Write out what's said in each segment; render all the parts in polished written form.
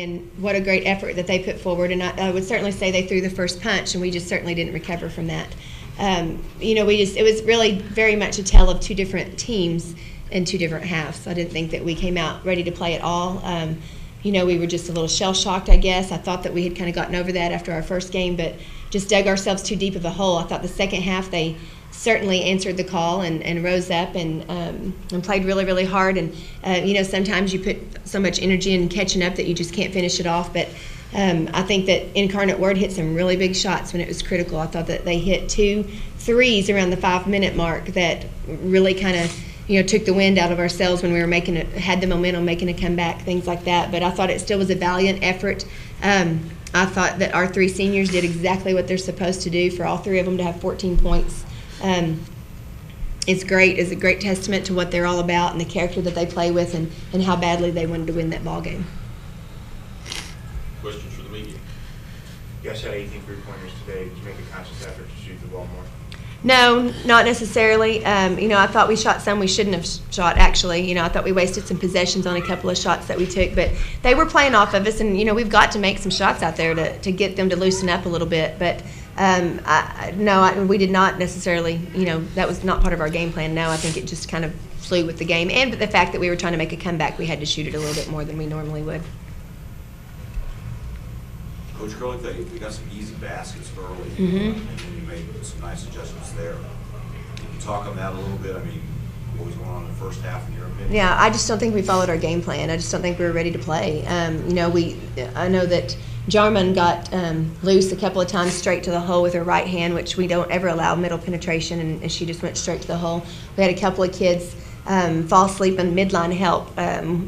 and what a great effort that they put forward. And I would certainly say they threw the first punch, and we just certainly didn't recover from that. It was really very much a tale of two different teams in two different halves. I didn't think that we came out ready to play at all. We were just a little shell-shocked, I guess. I thought that we had kind of gotten over that after our first game, but just dug ourselves too deep of a hole. I thought the second half they certainly answered the call and rose up and played really, really hard. And, sometimes you put so much energy in catching up that you just can't finish it off. But I think that Incarnate Word hit some really big shots when it was critical. I thought that they hit 2 threes around the 5-minute mark that really kind of took the wind out of our sails when we were had the momentum, making a comeback, things like that. But I thought it still was a valiant effort. I thought that our 3 seniors did exactly what they're supposed to do. For all 3 of them to have 14 points, it's great. It's a great testament to what they're all about and the character that they play with and how badly they wanted to win that ball game. Questions for the media? You guys had 18 3-pointers today. Did you make a conscious effort to shoot the ball more? No, not necessarily. I thought we shot some we shouldn't have shot, actually. I thought we wasted some possessions on a couple of shots that we took, but they were playing off of us, and, we've got to make some shots out there to get them to loosen up a little bit. But, we did not necessarily, that was not part of our game plan. No, I think it just kind of flew with the game. And the fact that we were trying to make a comeback, we had to shoot it a little bit more than we normally would. Coach Curley, they got some easy baskets early, Mm-hmm. and then you made some nice adjustments there. Can you talk on that a little bit? I mean, what was going on in the first half in your opinion? Yeah, I just don't think we followed our game plan. I just don't think we were ready to play. I know that Jarman got loose a couple of times straight to the hole with her right hand, which we don't ever allow middle penetration, and she just went straight to the hole. We had a couple of kids fall asleep in midline help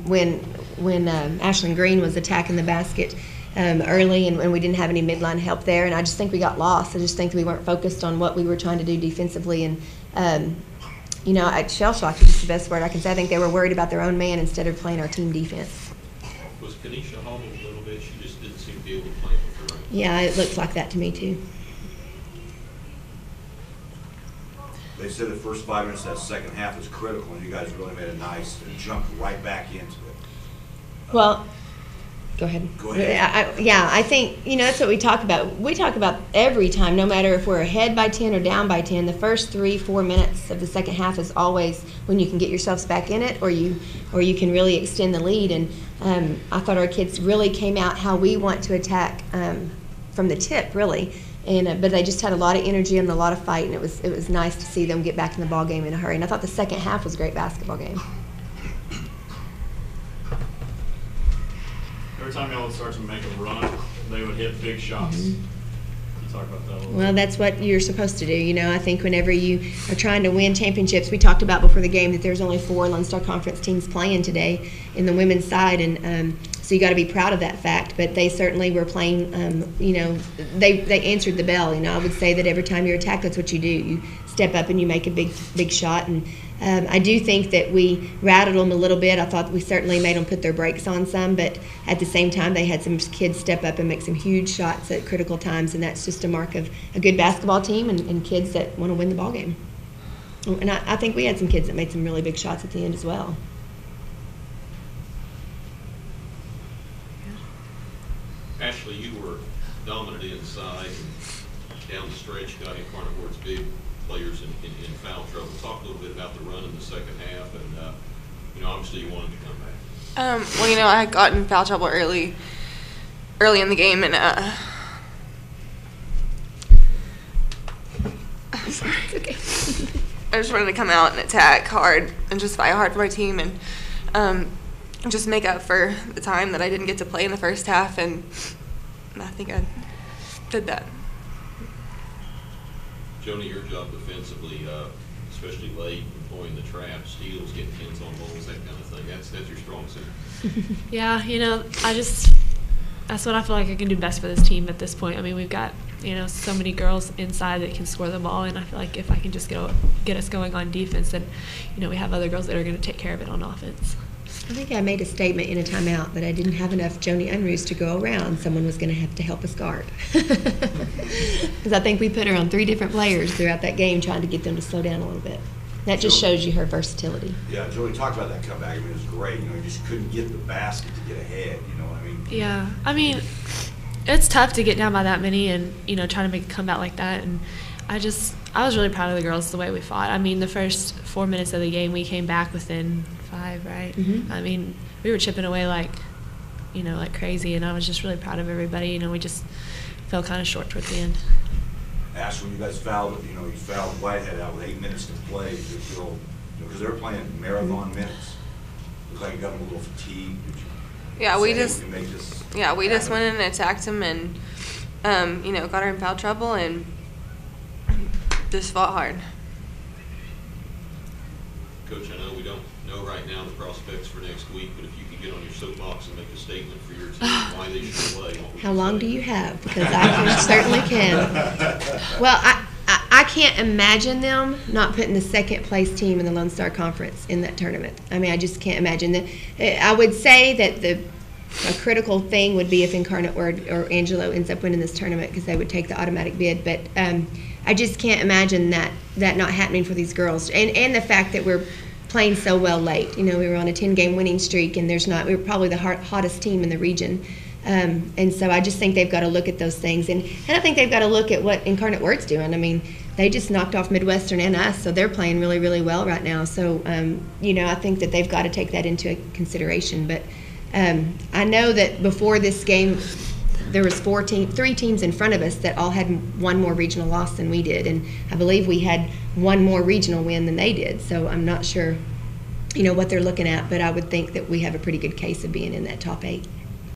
when Ashlyn Green was attacking the basket early, and we didn't have any midline help there, and I just think we got lost. I just think that we weren't focused on what we were trying to do defensively, and shell-shocked is just the best word I can say. I think they were worried about their own man instead of playing our team defense. Was Kanisha home a little bit? She just didn't seem to be able to play with her own. Yeah, it looks like that to me too. They said the first 5 minutes of that second half was critical, and you guys really made a nice jump right back into it. Well, go ahead. Go ahead. I think, that's what we talk about. We talk about every time, no matter if we're ahead by 10 or down by 10, the first 3-4 minutes of the second half is always when you can get yourselves back in it, or you can really extend the lead. And I thought our kids really came out how we want to attack from the tip, really. And but they just had a lot of energy and a lot of fight, and it was nice to see them get back in the ball game in a hurry. And I thought the second half was a great basketball game. Every time y'all would start to make a run, they would hit big shots. Mm-hmm. Can you talk about that a little Well, bit? that's what you're supposed to do. I think whenever you are trying to win championships, we talked about before the game that there's only 4 Lone Star Conference teams playing today in the women's side, and so you got to be proud of that fact. But they certainly were playing. They answered the bell. I would say that every time you're attacked, that's what you do. You step up and you make a big shot. And I do think that we rattled them a little bit. I thought we certainly made them put their brakes on some, but at the same time, they had some kids step up and make some huge shots at critical times, and that's just a mark of a good basketball team and kids that want to win the ball game. And I think we had some kids that made some really big shots at the end as well. Ashley, you were dominant inside and down the stretch, got Incarnate Word's big players in foul trouble. Talk a little bit about the run in the second half, and obviously you wanted to come back. I had gotten foul trouble early in the game, and sorry. It's okay. I just wanted to come out and attack hard and just fight hard for my team, and just make up for the time that I didn't get to play in the first half, and I think I did that. Joni, your job defensively, especially late, employing the trap, steals, getting hands on balls, that kind of thing, that's your strong suit. Yeah, that's what I feel like I can do best for this team at this point. I mean, we've got, so many girls inside that can score the ball, and I feel like if I can just get us going on defense, then, we have other girls that are going to take care of it on offense. I think I made a statement in a timeout that I didn't have enough Joni Unruhs to go around. Someone was going to have to help us guard. Because I think we put her on 3 different players throughout that game trying to get them to slow down a little bit. That just Joe- shows you her versatility. Yeah, Joey talked about that comeback. I mean, it was great. You know, you just couldn't get the basket to get ahead. You know, I mean. Yeah, I mean, it's tough to get down by that many and, try to make a comeback like that. And I was really proud of the girls the way we fought. I mean, the first 4 minutes of the game, we came back within 5, right? Mhm. I mean, we were chipping away like crazy, and I was just really proud of everybody. We just fell kind of short towards the end. Ash, when you guys fouled, you fouled Whitehead out with 8 minutes to play. Did you feel, because they were playing marathon minutes, looked like you got them a little fatigued. Did you Yeah, say, we "Hey, just can make this we just happen"? went in and attacked him and got her in foul trouble and just fought hard. Coach, I know we don't know right now the prospects for next week, but if you could get on your soapbox and make a statement for your team, why they should play. what would How you long say? do you have? Because I certainly can. Well, I can't imagine them not putting the second place team in the Lone Star Conference in that tournament. I mean, I just can't imagine that. I would say that a critical thing would be if Incarnate Word or Angelo ends up winning this tournament, because they would take the automatic bid. But I just can't imagine that not happening for these girls, and the fact that we're playing so well late. We were on a 10-game winning streak, and we were probably the hottest team in the region. And so I just think they've got to look at those things, and I think they've got to look at what Incarnate Word's doing. I mean, they just knocked off Midwestern and us, so they're playing really, really well right now. So I think that they've got to take that into consideration. But I know that before this game, there was 3 teams in front of us that all had one more regional loss than we did, and I believe we had one more regional win than they did. So I'm not sure, what they're looking at, but I would think that we have a pretty good case of being in that top 8.